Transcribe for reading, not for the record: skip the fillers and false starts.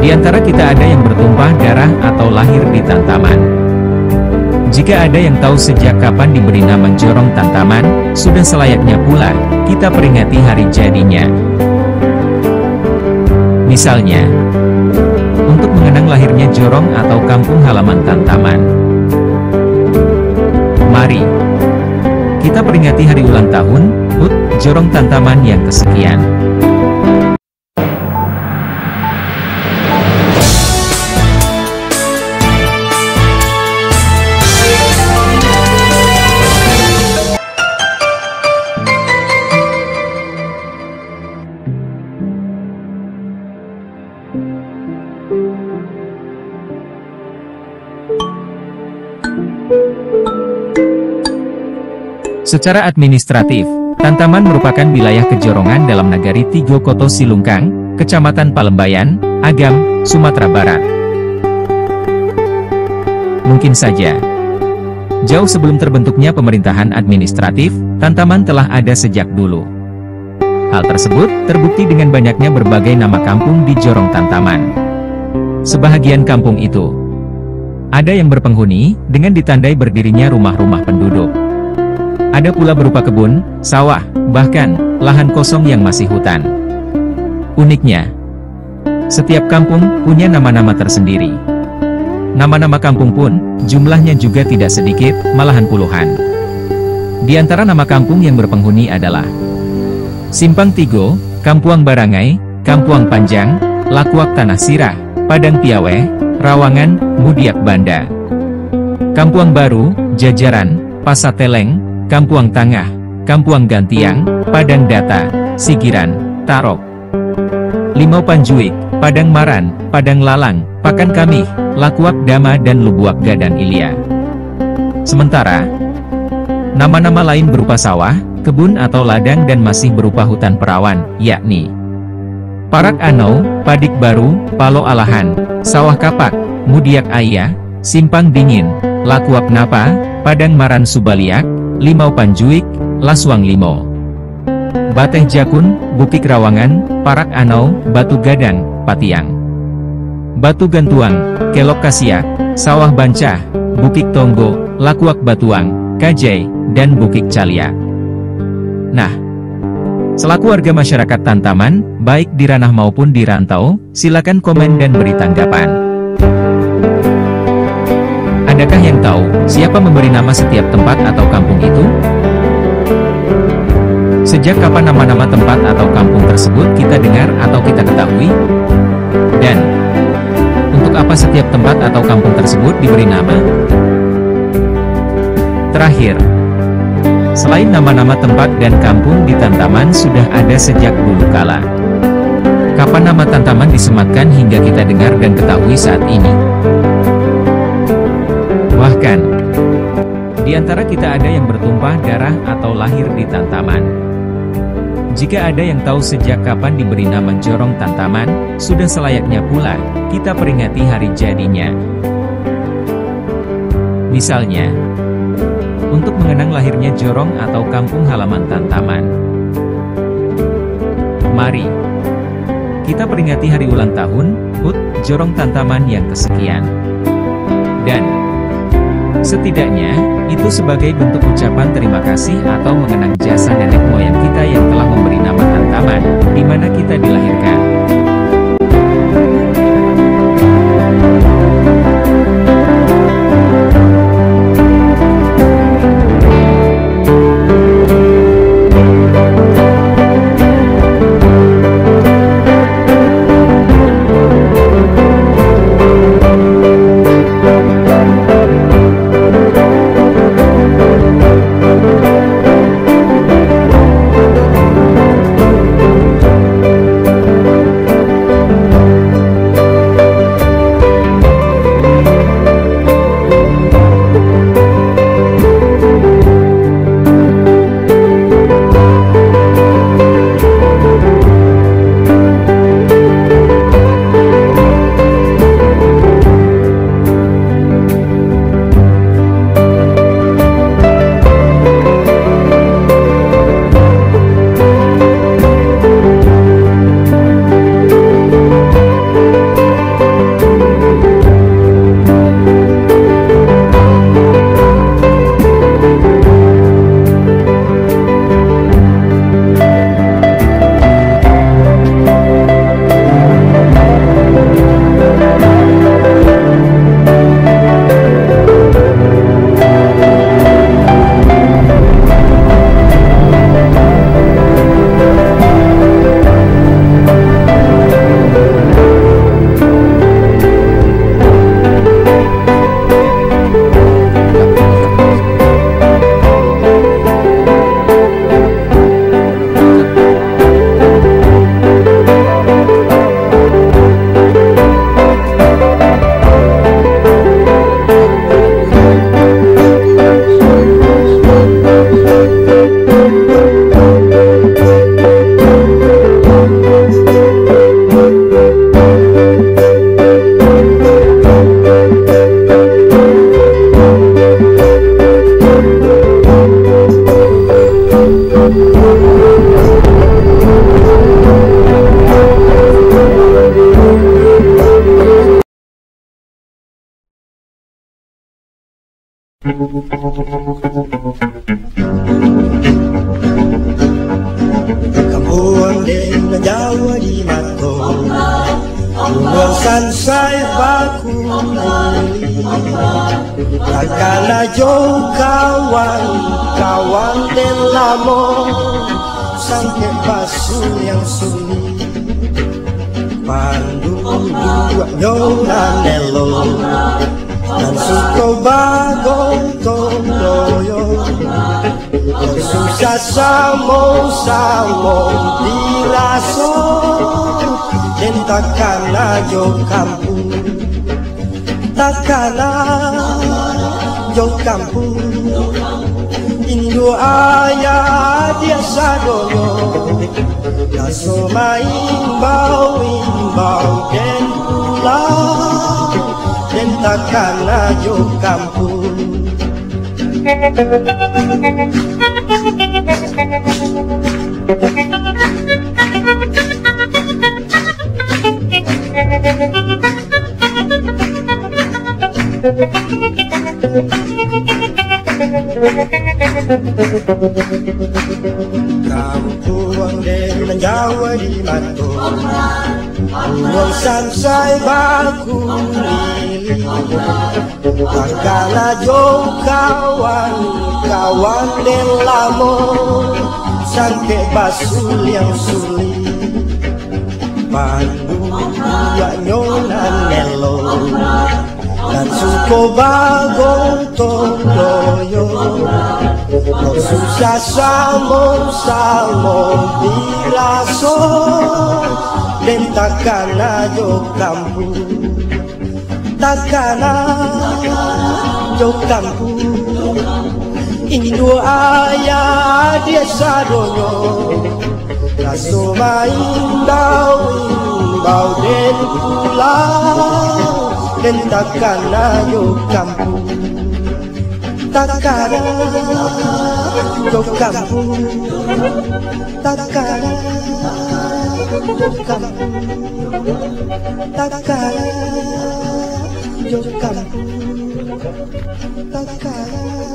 Di antara kita ada yang bertumpah darah atau lahir di Tantaman. Jika ada yang tahu sejak kapan diberi nama Jorong Tantaman, sudah selayaknya pula kita peringati hari jadinya. Misalnya, untuk mengenang lahirnya Jorong atau kampung halaman Tantaman, mari kita peringati hari ulang tahun HUT Jorong Tantaman yang kesekian. Secara administratif, Tantaman merupakan wilayah kejorongan dalam Nagari Tigo Koto Silungkang, Kecamatan Palembayan, Agam, Sumatera Barat. Mungkin saja, jauh sebelum terbentuknya pemerintahan administratif, Tantaman telah ada sejak dulu. Hal tersebut terbukti dengan banyaknya berbagai nama kampung di Jorong Tantaman. Sebahagian kampung itu ada yang berpenghuni dengan ditandai berdirinya rumah-rumah penduduk. Ada pula berupa kebun, sawah, bahkan lahan kosong yang masih hutan. Uniknya, setiap kampung punya nama-nama tersendiri. Nama-nama kampung pun jumlahnya juga tidak sedikit, malahan puluhan. Di antara nama kampung yang berpenghuni adalah Simpang Tigo, Kampuang Barangai, Kampuang Panjang, Lakuak Tanah Sirah, Padang Piawe, Rawangan, Mudiak Banda. Kampuang Baru, Jajaran, Pasateleng, Kampuang Tangah, Kampuang Gantiang, Padang Data, Sigiran, Tarok, Limau Panjuik, Padang Maran, Padang Lalang, Pakan Kamih, Lakuak Dama dan Lubuak Gadan Ilia. Sementara, nama-nama lain berupa sawah, kebun atau ladang dan masih berupa hutan perawan, yakni Parak Anou, Padik Baru, Palo Alahan, Sawah Kapak, Mudiak Ayah, Simpang Dingin, Lakuak Napa, Padang Maran Subaliak, Limau Panjuik, Laswang Limo, Bateh Jakun, Bukik Rawangan, Parak Anou, Batu Gadang, Patiang, Batu Gantuang, Kelok Kasiak, Sawah Bancah, Bukik Tonggo, Lakuak Batuang, Kajai, dan Bukik Caliak. Nah, selaku warga masyarakat Tantaman, baik di ranah maupun di rantau, silakan komen dan beri tanggapan. Adakah yang tahu siapa memberi nama setiap tempat atau kampung itu? Sejak kapan nama-nama tempat atau kampung tersebut kita dengar atau kita ketahui? Dan untuk apa setiap tempat atau kampung tersebut diberi nama? Terakhir, selain nama-nama tempat dan kampung di Tantaman sudah ada sejak dulu kala. Kapan nama Tantaman disematkan hingga kita dengar dan ketahui saat ini? Bahkan, di antara kita ada yang bertumpah darah atau lahir di Tantaman. Jika ada yang tahu sejak kapan diberi nama Jorong Tantaman, sudah selayaknya pula kita peringati hari jadinya. Misalnya, untuk mengenang lahirnya Jorong atau kampung halaman Tantaman, mari kita peringati hari ulang tahun HUT Jorong Tantaman yang kesekian. Dan setidaknya, itu sebagai bentuk ucapan terima kasih atau mengenang jasa nenek moyang kita yang telah memberi nama Tantaman, di mana kita dilahirkan. Kampung din na Jawa di mato, buang sansay baku takana jauh kawan kawan den lamo sampai pasu yang sulit pandu dua nyona nelo dan suko bagong toyo susah samo diraso dan takana jo kampung takana jo kampung Indo ayah dia sadono kaso imbau dan pulang dan takana jo kampung Kampung den Jawa di mato, buang sansay baku lili, takana jauh kawan kawan den lamo sampai basul yang sulit pandu dua nyona nelo dan suko bagong toyo susah samo diraso dan takana jo kampung takana jo kampung Indo ayah dia sadonyo kaso imbau den pulang dan takana jo kampung takana jo kampung takana jo kampung takana jo kampung takana